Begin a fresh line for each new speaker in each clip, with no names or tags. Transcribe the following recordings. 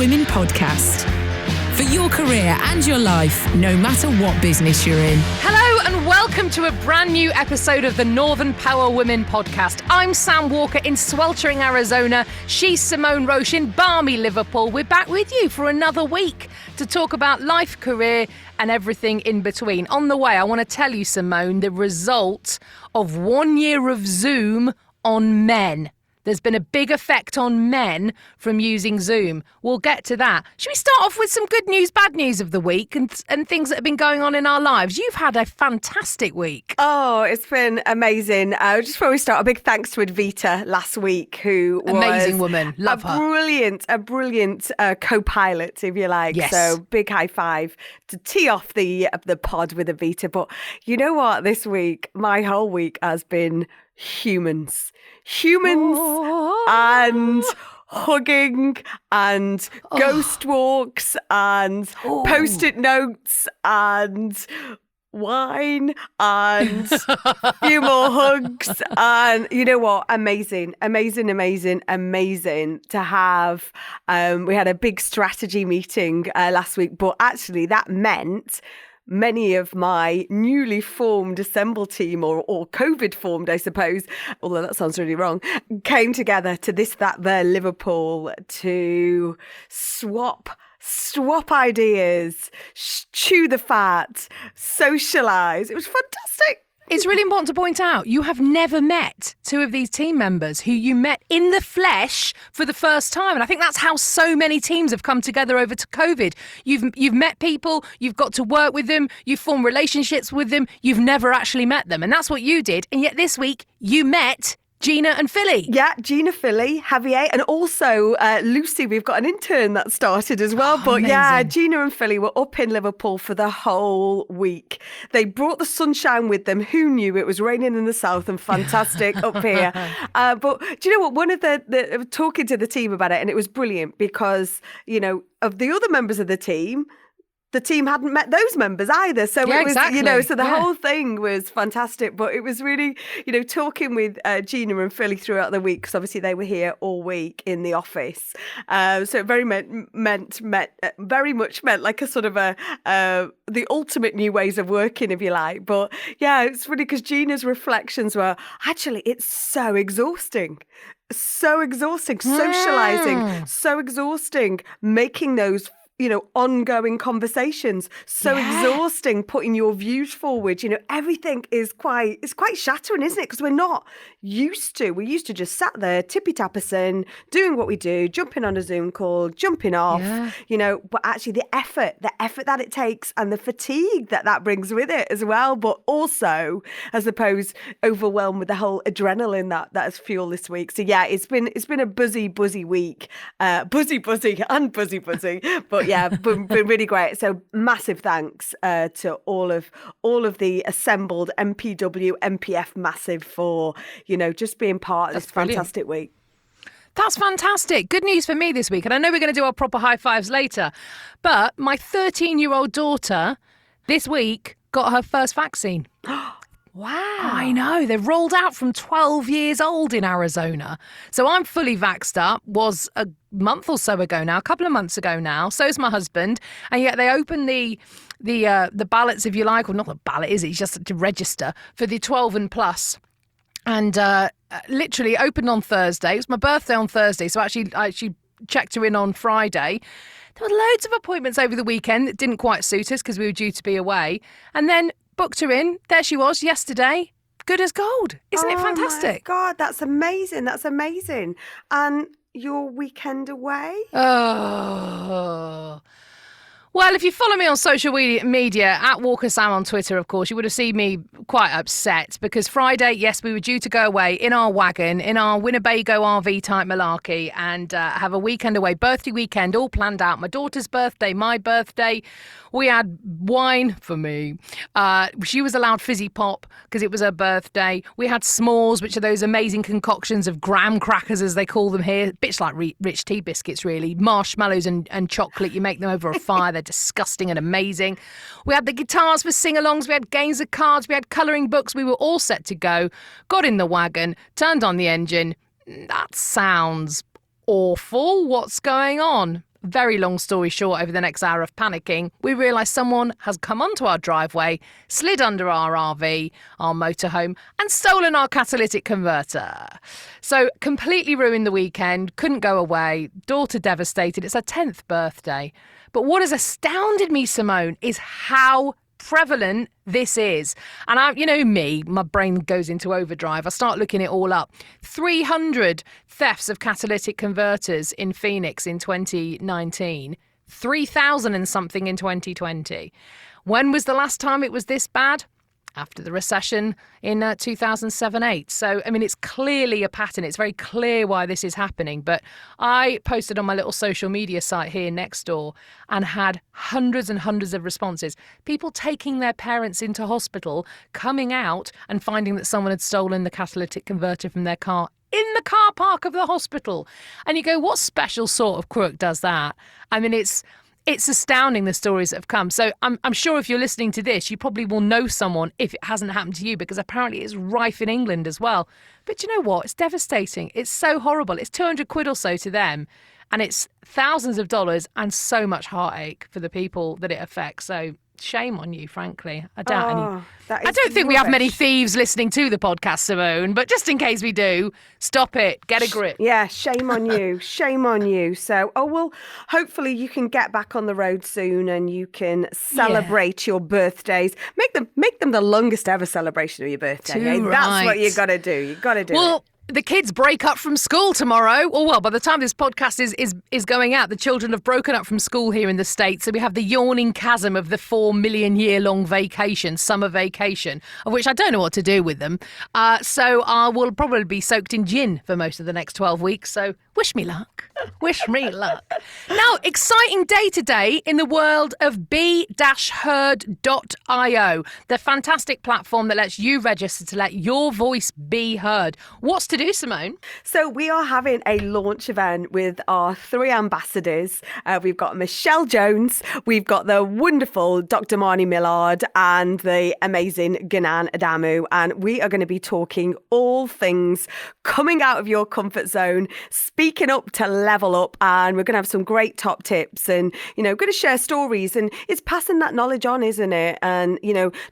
Women podcast. For your career and your life, no matter what business you're in.
Hello and welcome to a brand new episode of the Northern Power Women podcast. I'm Sam Walker in sweltering Arizona. She's Simone Roche in balmy Liverpool. We're back with you for another week to talk about life, career and everything in between. On the way, I want to tell you, Simone, the result of 1 year of Zoom on men. There's been a big effect on men from using Zoom. We'll get to that. Should we start off with some good news, bad news of the week and things that have been going on in our lives? You've had a fantastic week.
Oh, it's been amazing. Just before we start, a big thanks to Advita last week, who was
amazing woman. Love her.
A brilliant co-pilot, if you like.
Yes.
So big high five to tee off the pod with Advita. But you know what? This week, my whole week has been humans and hugging and ghost walks and post-it notes and wine and a few more hugs. And you know what? Amazing to have. We had a big strategy meeting last week, but actually that meant many of my newly formed assemble team or COVID formed, I suppose, although that sounds really wrong, came together to there Liverpool to swap ideas, chew the fat, socialise. It was fantastic.
It's really important to point out, you have never met two of these team members who you met in the flesh for the first time. And I think that's how so many teams have come together over to COVID. You've met people, you've got to work with them, you've formed relationships with them, you've never actually met them. And that's what you did. And yet this week, you met Gina and Philly.
Yeah, Gina, Philly, Javier, and also Lucy. We've got an intern that started as well. But amazing. Yeah, Gina and Philly were up in Liverpool for the whole week. They brought the sunshine with them. Who knew it was raining in the south and fantastic up here? But do you know what? One of the talking to the team about it, and it was brilliant because, you know, of the other members of the team hadn't met those members either. So
yeah,
it was,
exactly.
you know, so the whole thing was fantastic. But it was really, you know, talking with Gina and Philly throughout the week, because obviously they were here all week in the office. So it very much meant like a sort of the ultimate new ways of working, if you like. But yeah, it's funny because Gina's reflections were, actually, it's so exhausting. So exhausting, socializing, so exhausting, making those, you know, ongoing conversations, so exhausting, putting your views forward. You know, everything is quite shattering, isn't it? Because we're used to just sat there, tippy-tapping, doing what we do, jumping on a Zoom call, jumping off, you know, but actually the effort that it takes and the fatigue that brings with it as well. But also, I suppose, overwhelmed with the whole adrenaline that has fueled this week. So yeah, it's been a buzzy week, buzzy, but yeah, been really great. So massive thanks to all of the assembled MPW, MPF massive for, you know, just being part of this fantastic week.
That's fantastic. Good news for me this week. And I know we're going to do our proper high fives later, but my 13-year-old daughter this week got her first vaccine.
Wow.
I know. They've rolled out from 12 years old in Arizona. So I'm fully vaxxed up, was a month or so ago now, a couple of months ago now. So's my husband. And yet they opened the ballots, if you like, or not the ballot, is it? It's just to register for the 12 and plus. And literally opened on Thursday. It was my birthday on Thursday. So I actually checked her in on Friday. There were loads of appointments over the weekend that didn't quite suit us because we were due to be away. And then booked her in. There she was yesterday. Good as gold. Isn't it fantastic?
Oh, my God, that's amazing. And your weekend away?
Oh. Well, if you follow me on social media, at Walker Sam on Twitter, of course, you would have seen me quite upset because Friday, yes, we were due to go away in our wagon, in our Winnebago RV type malarkey and have a weekend away, birthday weekend, all planned out. My daughter's birthday, my birthday. We had wine for me. She was allowed fizzy pop because it was her birthday. We had s'mores, which are those amazing concoctions of graham crackers, as they call them here. Bits like rich tea biscuits, really. Marshmallows and chocolate. You make them over a fire. They're disgusting and amazing. We had the guitars for sing-alongs. We had games of cards. We had colouring books. We were all set to go. Got in the wagon, turned on the engine. That sounds awful. What's going on? Very long story short, over the next hour of panicking, we realise someone has come onto our driveway, slid under our RV, our motorhome, and stolen our catalytic converter. So completely ruined the weekend, couldn't go away, daughter devastated. It's her 10th birthday. But what has astounded me, Simone, is how prevalent this is. And you know me, my brain goes into overdrive. I start looking it all up. 300 thefts of catalytic converters in Phoenix in 2019. 3,000 and something in 2020. When was the last time it was this bad? After the recession in 2007-8. So, I mean, it's clearly a pattern. It's very clear why this is happening. But I posted on my little social media site here next door and had hundreds and hundreds of responses. People taking their parents into hospital, coming out and finding that someone had stolen the catalytic converter from their car in the car park of the hospital. And you go, what special sort of crook does that? I mean, it's astounding, the stories that have come. So I'm sure if you're listening to this, you probably will know someone if it hasn't happened to you, because apparently it's rife in England as well. But you know what? It's devastating. It's so horrible. It's 200 quid or so to them. And it's thousands of dollars and so much heartache for the people that it affects. So shame on you, frankly. I don't think we have many thieves listening to the podcast, Simone, but just in case we do, stop it. Get a grip.
Yeah, shame on you. Shame on you. So, well, hopefully you can get back on the road soon and you can celebrate your birthdays. Make them the longest ever celebration of your birthday. Eh?
Right.
That's what you got to do. You got to do it.
The kids break up from school tomorrow. By the time this podcast is going out, the children have broken up from school here in the States. So we have the yawning chasm of the 4 million year long vacation, summer vacation, of which I don't know what to do with them. So I will probably be soaked in gin for most of the next 12 weeks. So wish me luck. Wish me luck. Now, exciting day today in the world of be-heard.io, the fantastic platform that lets you register to let your voice be heard. What's to do, Simone?
So we are having a launch event with our 3 ambassadors. We've got Michelle Jones, we've got the wonderful Dr. Marnie Millard and the amazing Ganan Adamu. And we are going to be talking all things coming out of your comfort zone, speaking up to level up, and we're going to have some great top tips and, going to share stories, and it's passing that knowledge on, isn't it? And,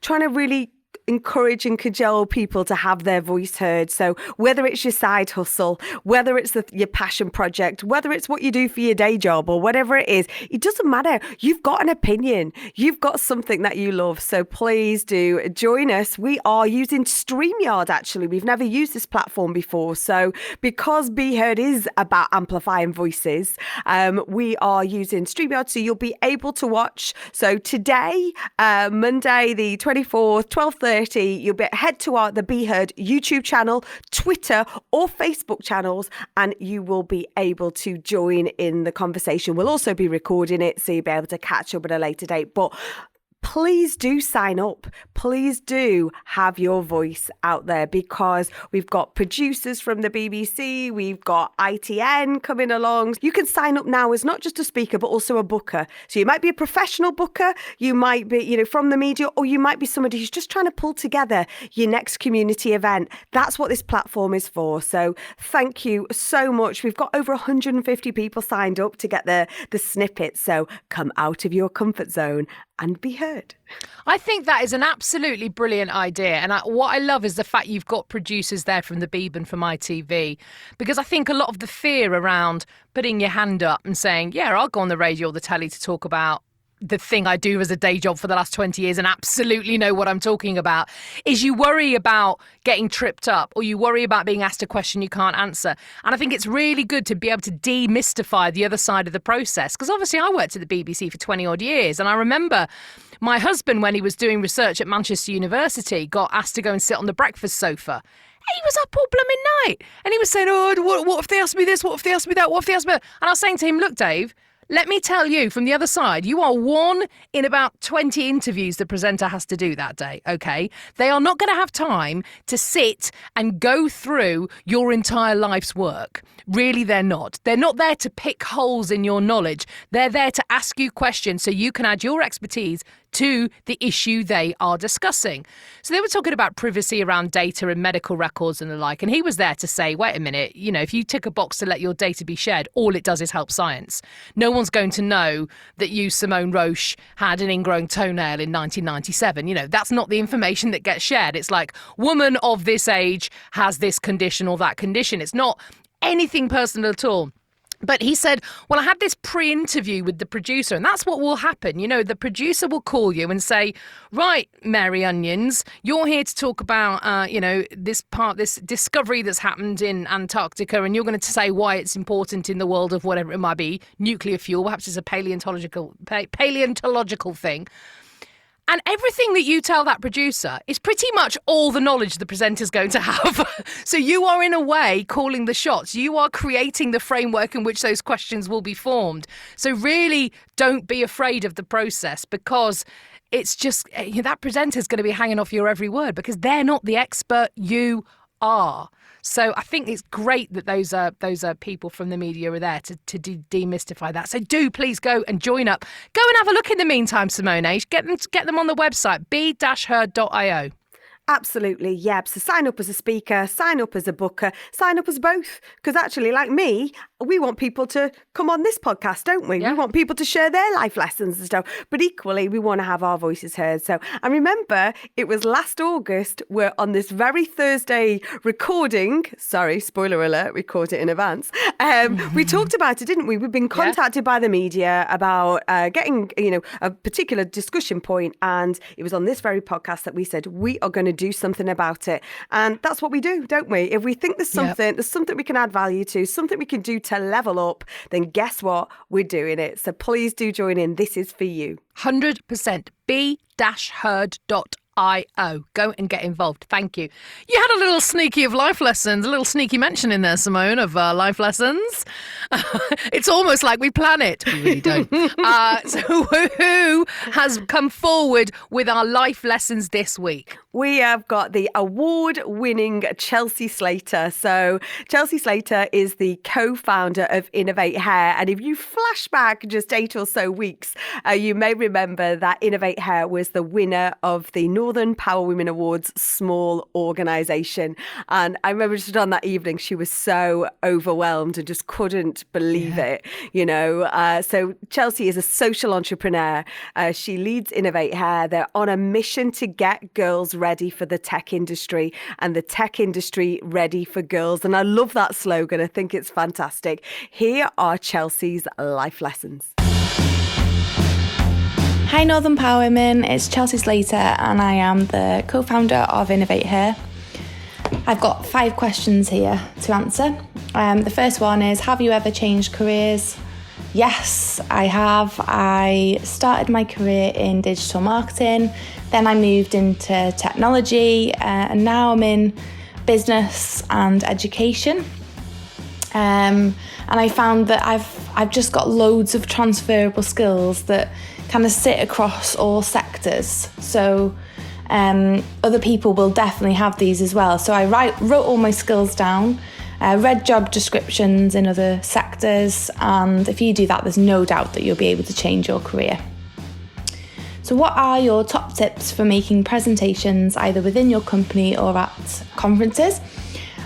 trying to really encourage and cajole people to have their voice heard. So whether it's your side hustle, whether it's your passion project, whether it's what you do for your day job or whatever it is, it doesn't matter. You've got an opinion. You've got something that you love. So please do join us. We are using StreamYard, actually. We've never used this platform before. So because Be Heard is about amplifying voices, we are using StreamYard. So you'll be able to watch. So today, Monday the 24th, 12:30, you'll head to the Be Heard YouTube channel, Twitter or Facebook channels, and you will be able to join in the conversation. We'll also be recording it, so you'll be able to catch up at a later date. But please do sign up. Please do have your voice out there, because we've got producers from the BBC, we've got ITN coming along. You can sign up now as not just a speaker, but also a booker. So you might be a professional booker, you might be, from the media, or you might be somebody who's just trying to pull together your next community event. That's what this platform is for. So thank you so much. We've got over 150 people signed up to get the snippets. So come out of your comfort zone and be heard.
I think that is an absolutely brilliant idea. And what I love is the fact you've got producers there from the Beeb and from ITV, because I think a lot of the fear around putting your hand up and saying, yeah, I'll go on the radio or the telly to talk about the thing I do as a day job for the last 20 years and absolutely know what I'm talking about, is you worry about getting tripped up, or you worry about being asked a question you can't answer. And I think it's really good to be able to demystify the other side of the process, because obviously I worked at the BBC for 20 odd years, and I remember my husband, when he was doing research at Manchester University, got asked to go and sit on the breakfast sofa. He was up all blooming night and he was saying, what if they ask me this, what if they ask me that, what if they ask me that? And I was saying to him, look, Dave, let me tell you from the other side, you are one in about 20 interviews the presenter has to do that day, okay? They are not going to have time to sit and go through your entire life's work. Really, they're not. They're not there to pick holes in your knowledge. They're there to ask you questions so you can add your expertise to the issue they are discussing. So they were talking about privacy around data and medical records and the like. And he was there to say, wait a minute, if you tick a box to let your data be shared, all it does is help science. No one's going to know that you, Simone Roche, had an ingrown toenail in 1997. That's not the information that gets shared. It's like, woman of this age has this condition or that condition. It's not anything personal at all. But he said, well, I had this pre-interview with the producer, and that's what will happen. The producer will call you and say, right, Mary Onions, you're here to talk about, this discovery that's happened in Antarctica, and you're going to say why it's important in the world of whatever it might be, nuclear fuel, perhaps it's a paleontological thing. And everything that you tell that producer is pretty much all the knowledge the presenter's going to have. So you are, in a way, calling the shots. You are creating the framework in which those questions will be formed. So really don't be afraid of the process, because it's just that presenter's going to be hanging off your every word, because they're not the expert, you are. So I think it's great that those are people from the media are there to demystify that. So do please go and join up. Go and have a look in the meantime, Simone. Get them on the website, b-her.io.
Absolutely, yeah. So sign up as a speaker, sign up as a booker, sign up as both. Because actually, like me, we want people to come on this podcast, don't we? Yeah. We want people to share their life lessons and stuff. But equally, we want to have our voices heard. So I remember it was last August, we're on this very Thursday recording. Sorry, spoiler alert, we caught it in advance. We talked about it, didn't we? We've been contacted by the media about getting, a particular discussion point. And it was on this very podcast that we said, we are going to do something about it. And that's what we do, don't we? If we think there's something we can add value to, something we can do to level up, then guess what? We're doing it. So please do join in. This is for you.
100%. b-heard.io. Go and get involved. Thank you. You had a little sneaky of life lessons, a little sneaky mention in there, Simone, of life lessons. It's almost like we plan it. We really don't. So who has come forward with our life lessons this week?
We have got the award-winning Chelsea Slater. So Chelsea Slater is the co-founder of InnovateHer. And if you flash back just 8 or so weeks, you may remember that InnovateHer was the winner of the Northern Power Women Awards Small Organisation. And I remember just on that evening, she was so overwhelmed and just couldn't believe it, So Chelsea is a social entrepreneur. She leads InnovateHer. They're on a mission to get girls ready for the tech industry and the tech industry ready for girls. And I love that slogan. I think it's fantastic. Here are Chelsea's life lessons.
Hi Northern Power Women, it's Chelsea Slater and I am the co-founder of InnovateHer. I've got 5 questions here to answer. The first one is, have you ever changed careers? Yes, I have. I started my career in digital marketing, then I moved into technology, and now I'm in business and education. And I found that I've just got loads of transferable skills that kind of sit across all sectors. So other people will definitely have these as well. So I wrote all my skills down, read job descriptions in other sectors, and if you do that, there's no doubt that you'll be able to change your career. So what are your top tips for making presentations either within your company or at conferences?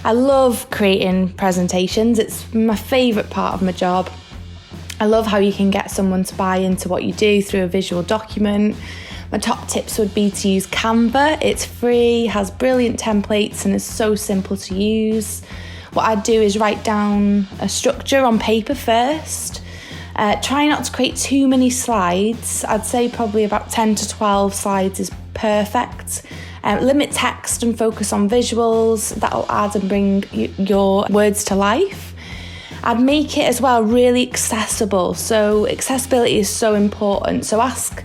I love creating presentations. It's my favourite part of my job. I love how you can get someone to buy into what you do through a visual document. My top tips would be to use Canva. It's free, has brilliant templates and is so simple to use. What I'd do is write down a structure on paper first. Try not to create too many slides. I'd say probably about 10 to 12 slides is perfect. Limit text and focus on visuals. That'll add and bring your words to life. I'd make it as well really accessible. So accessibility is so important. So ask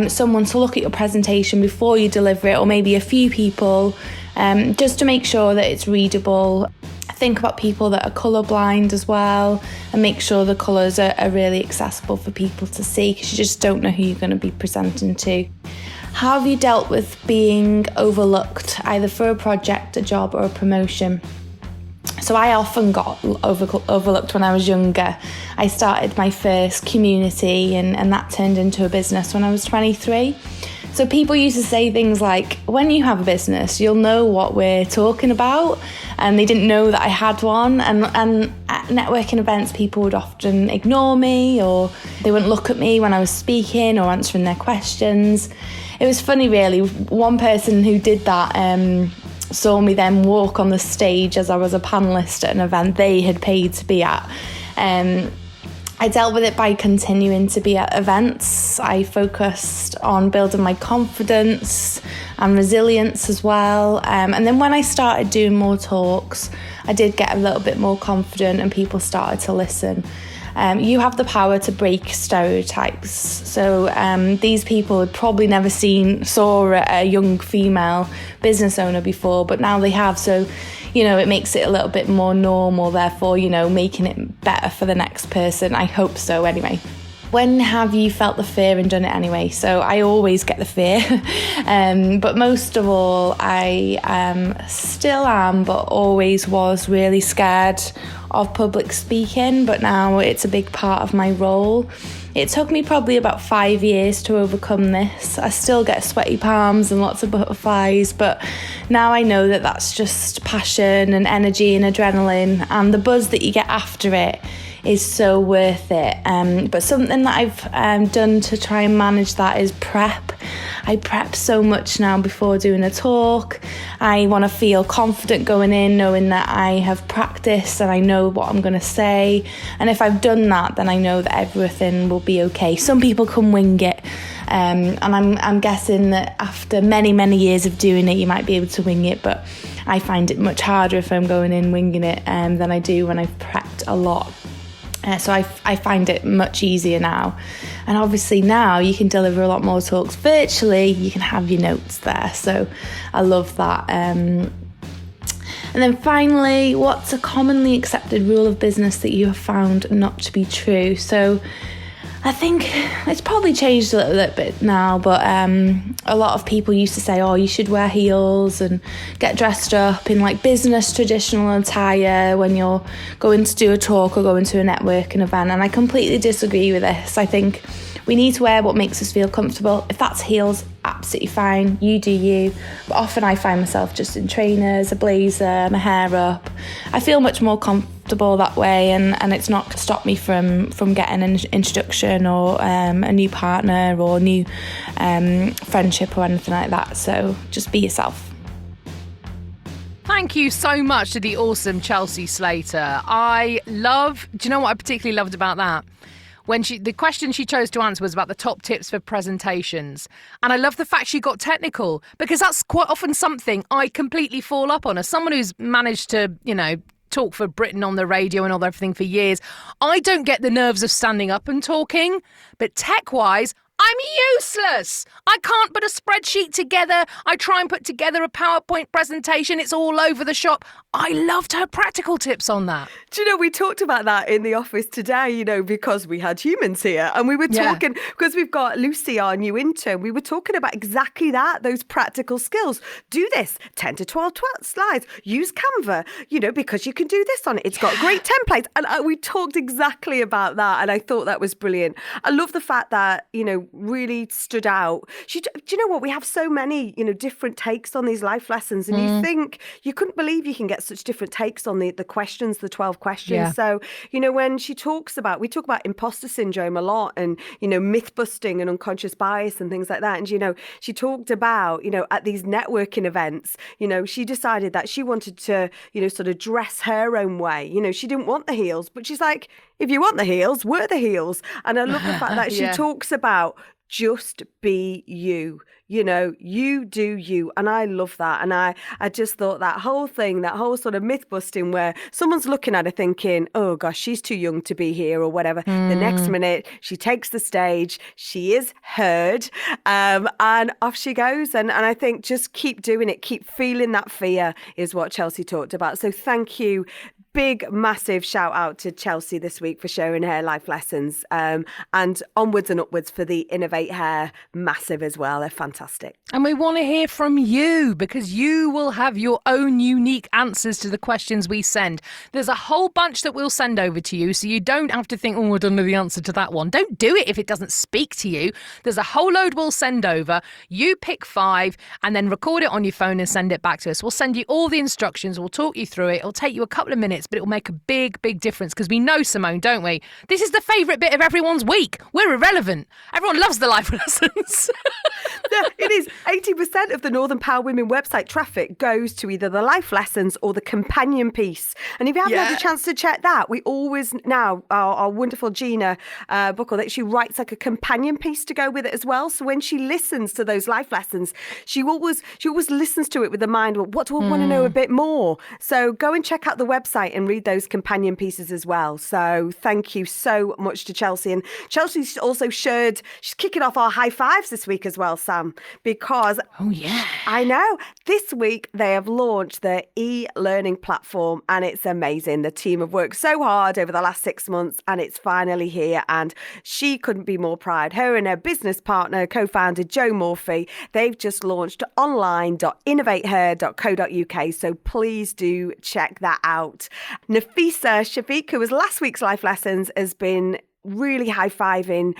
someone to look at your presentation before you deliver it, or maybe a few people, just to make sure that it's readable. Think about people that are colourblind as well, and make sure the colours are really accessible for people to see, because you just don't know who you're going to be presenting to. How have you dealt with being overlooked, either for a project, a job or a promotion? So I often got overlooked when I was younger. I started my first community and that turned into a business when I was 23. So people used to say things like, when you have a business, you'll know what we're talking about. And they didn't know that I had one. And at networking events, people would often ignore me, or they wouldn't look at me when I was speaking or answering their questions. It was funny, really. One person who did that saw me then walk on the stage as I was a panellist at an event they had paid to be at. I dealt with it by continuing to be at events. I focused on building my confidence and resilience as well. And then when I started doing more talks, I did get a little bit more confident and people started to listen. You have the power to break stereotypes. So these people had probably never saw a young female business owner before, but now they have. So, it makes it a little bit more normal, therefore, making it better for the next person. I hope so anyway. When have you felt the fear and done it anyway? So I always get the fear, but most of all, I still am, but always was really scared of public speaking, but now it's a big part of my role. It took me probably about 5 years to overcome this. I still get sweaty palms and lots of butterflies, but now I know that that's just passion and energy and adrenaline, and the buzz that you get after it is so worth it. But something that I've done to try and manage that is prep. I prep so much now before doing a talk. I want to feel confident going in, knowing that I have practiced and I know what I'm going to say. And if I've done that, then I know that everything will be okay. Some people can wing it. And I'm guessing that after many, many years of doing it, you might be able to wing it. But I find it much harder if I'm going in winging it than I do when I've prepped a lot. So I find it much easier now. And obviously now you can deliver a lot more talks virtually. You can have your notes there. So I love that. And then finally, what's a commonly accepted rule of business that you have found not to be true? So I think it's probably changed a little bit now, but a lot of people used to say, oh, you should wear heels and get dressed up in like business traditional attire when you're going to do a talk or going to a networking event. And I completely disagree with this. I think we need to wear what makes us feel comfortable. If that's heels, absolutely fine. You do you. But often I find myself just in trainers, a blazer, my hair up. I feel much more comfortable that way, and it's not to stop me from getting an introduction or a new partner or new friendship or anything like that. So just be yourself.
Thank you so much to the awesome Chelsea Slater. Do you know what I particularly loved about that? The question she chose to answer was about the top tips for presentations. And I love the fact she got technical, because that's quite often something I completely fall up on. As someone who's managed to, talk for Britain on the radio and all that everything for years, I don't get the nerves of standing up and talking. But tech-wise, I'm useless. I can't put a spreadsheet together. I try and put together a PowerPoint presentation. It's all over the shop. I loved her practical tips on that.
Do you know, we talked about that in the office today, because we had humans here, and we were talking, because we've got Lucy, our new intern, we were talking about exactly that, those practical skills. Do this, 10 to 12 slides, use Canva, because you can do this on it. It's got great templates. And we talked exactly about that, and I thought that was brilliant. I love the fact that, really stood out. Do you know what? We have so many, different takes on these life lessons, and you think, you couldn't believe you can get such different takes on the questions, the 12 questions. Yeah. So, when we talk about imposter syndrome a lot, and, myth busting and unconscious bias and things like that. And, she talked about, at these networking events, she decided that she wanted to, sort of dress her own way. She didn't want the heels, but she's like, if you want the heels, wear the heels. And I love the fact that she talks about just be you. You do you. And I love that. And I just thought that whole sort of myth busting where someone's looking at her thinking, oh gosh, she's too young to be here or whatever. The next minute she takes the stage, she is heard, and off she goes. And I think just keep doing it, keep feeling that fear is what Chelsea talked about. So thank you. big, massive shout out to Chelsea this week for sharing her life lessons, and onwards and upwards for the InnovateHer massive as well. They're fantastic.
And we want to hear from you because you will have your own unique answers to the questions we send. There's a whole bunch that we'll send over to you, so you don't have to think, I don't know the answer to that one. Don't do it if it doesn't speak to you. There's a whole load we'll send over. You pick 5 and then record it on your phone and send it back to us. We'll send you all the instructions. We'll talk you through it. It'll take you a couple of minutes, but it will make a big, big difference because we know, Simone, don't we? This is the favourite bit of everyone's week. We're irrelevant. Everyone loves the life lessons.
It is 80% of the Northern Power Women website traffic goes to either the life lessons or the companion piece. And if you haven't had a chance to check that, we always now, our wonderful Gina Buckle, that she writes like a companion piece to go with it as well. So when she listens to those life lessons, she always listens to it with the mind, well, what do I want to know a bit more? So go and check out the website and read those companion pieces as well. So thank you so much to Chelsea. And Chelsea's also she's kicking off our high fives this week as well, Sam, because I know this week they have launched their e-learning platform and it's amazing. The team have worked so hard over the last 6 months and it's finally here, and she couldn't be more proud. Her and her business partner, co-founder Joe Morphy, they've just launched online.innovateher.co.uk, so please do check that out. Nafisa Shafiq, who was last week's life lessons, has been really high-fiving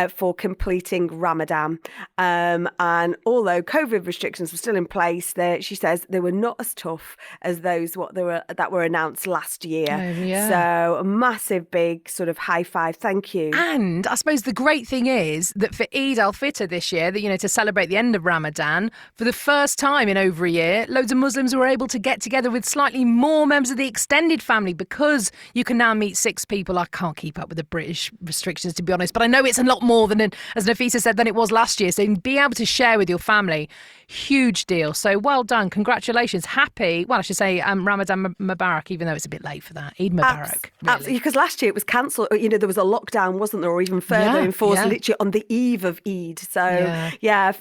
for completing Ramadan. And although COVID restrictions were still in place, she says they were not as tough as those that were announced last year. So a massive, big sort of high five. Thank you.
And I suppose the great thing is that for Eid al-Fitr this year, that to celebrate the end of Ramadan, for the first time in over a year, loads of Muslims were able to get together with slightly more members of the extended family because you can now meet 6 people. I can't keep up with the British restrictions, to be honest, but I know it's a lot more than, as Nafisa said, than it was last year. So being able to share with your family, huge deal. So well done. Congratulations. Happy, I should say Ramadan Mubarak, even though it's a bit late for that. Eid Mubarak.
Absolutely, because last year it was cancelled. There was a lockdown, wasn't there, or even further enforced literally on the eve of Eid. So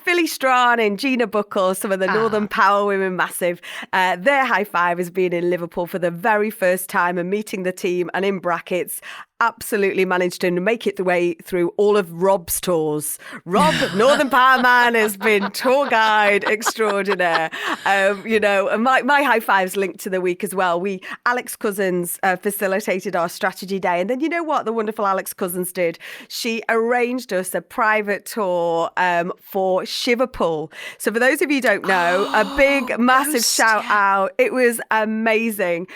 Philly Strawn and Gina Buckle, some of the Northern Power Women, massive. Their high five has been in Liverpool for the very first time and meeting the team, and in brackets, absolutely managed to make it the way through all of Rob's tours. Rob, Northern Power Man, has been tour guide extraordinaire. And my high fives linked to the week as well. Alex Cousins facilitated our strategy day. And then you know what the wonderful Alex Cousins did? She arranged us a private tour for Liverpool. So for those of you who don't know, a big, massive shout out. It was amazing.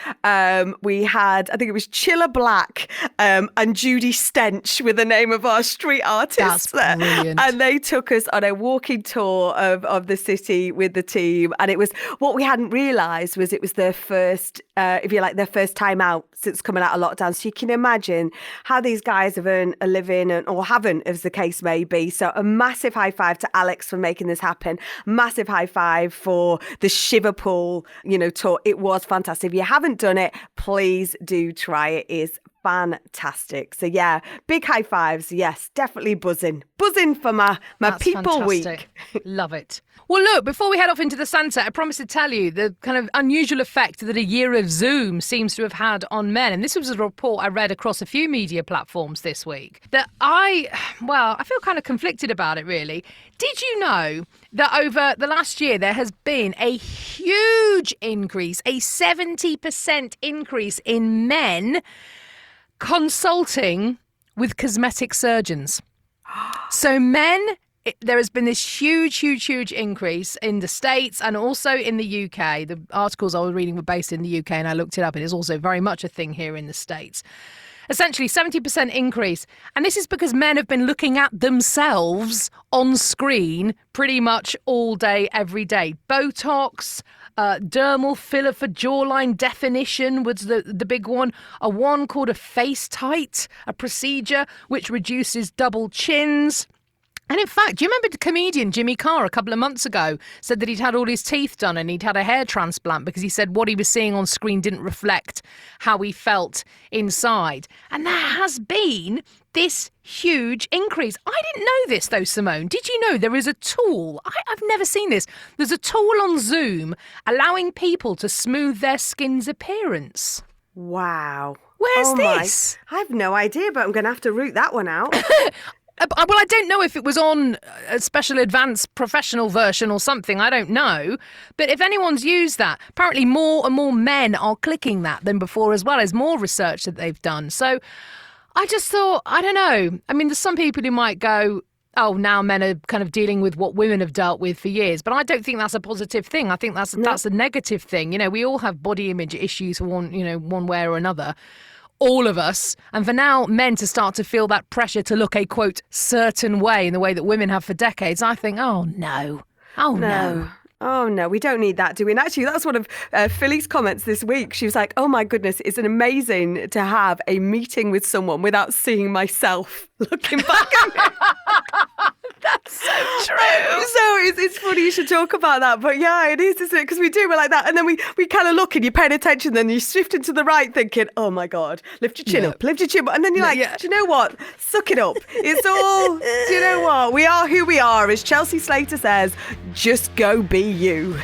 We had, I think it was Chilla Black, and Judy Stench were the name of our street artists.
That's brilliant.
And they took us on a walking tour of the city with the team. And it was, what we hadn't realised was it was their first, their first time out since coming out of lockdown. So you can imagine how these guys have earned a living or haven't, as the case may be. So a massive high five to Alex for making this happen. Massive high five for the Liverpool, tour. It was fantastic. If you haven't done it, please do try it. It is fantastic. So big high fives. Yes, definitely buzzing for my people
fantastic.
Week.
Love it. Well, look, before we head off into the sunset, I promised to tell you the kind of unusual effect that a year of Zoom seems to have had on men. And this was a report I read across a few media platforms this week that I feel kind of conflicted about it, really. Did you know that over the last year there has been a huge increase, a 70% increase in men consulting with cosmetic surgeons? So there has been this huge increase in the States and also in the UK. The articles I was reading were based in the UK and I looked it up. It is also very much a thing here in the States. Essentially 70% increase. And this is because men have been looking at themselves on screen pretty much all day, every day. Botox, dermal filler for jawline definition was the big one. A one called a face tight, a procedure which reduces double chins. And in fact, do you remember the comedian Jimmy Carr a couple of months ago said that he'd had all his teeth done and he'd had a hair transplant because he said what he was seeing on screen didn't reflect how he felt inside. And there has been this huge increase. I didn't know this though, Simone. Did you know there is a tool? I've never seen this. There's a tool on Zoom allowing people to smooth their skin's appearance.
Wow.
Where's this?
I have no idea, but I'm going to have to root that one out.
Well, I don't know if it was on a special advanced professional version or something. I don't know. But if anyone's used that, apparently more and more men are clicking that than before as well. As more research that they've done. So I just thought, I don't know. I mean, there's some people who might go, oh, now men are kind of dealing with what women have dealt with for years. But I don't think that's a positive thing. I think that's a negative thing. You know, we all have body image issues for one way or another. All of us. And for now, men to start to feel that pressure to look a, quote, certain way in the way that women have for decades, I think, oh, no. Oh, no.
Oh, no, we don't need that, do we? And actually, that's one of Philly's comments this week. She was like, oh, my goodness, it's an amazing to have a meeting with someone without seeing myself looking back at me.
That's so true.
So it's funny you should talk about that. But yeah, it is, isn't it? Because we're like that. And then we kind of look and you're paying attention. Then you shift into the right thinking, oh, my God, lift your chin up, lift your chin up. And then you're like, do you know what? Suck it up. It's all, do you know what? We are who we are. As Chelsea Slater says, just go be you.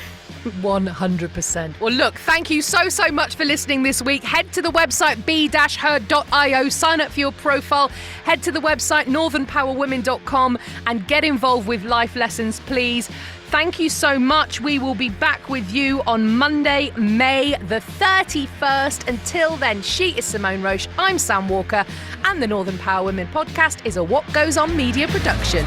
100%. Well, look, thank you so much for listening this week. Head to the website b-her.io, sign up for your profile, head to the website northernpowerwomen.com and get involved with life lessons, please. Thank you so much. We will be back with you on Monday, May the 31st. Until then, she is Simone Roche, I'm Sam Walker, and the Northern Power Women podcast is a What Goes On media production.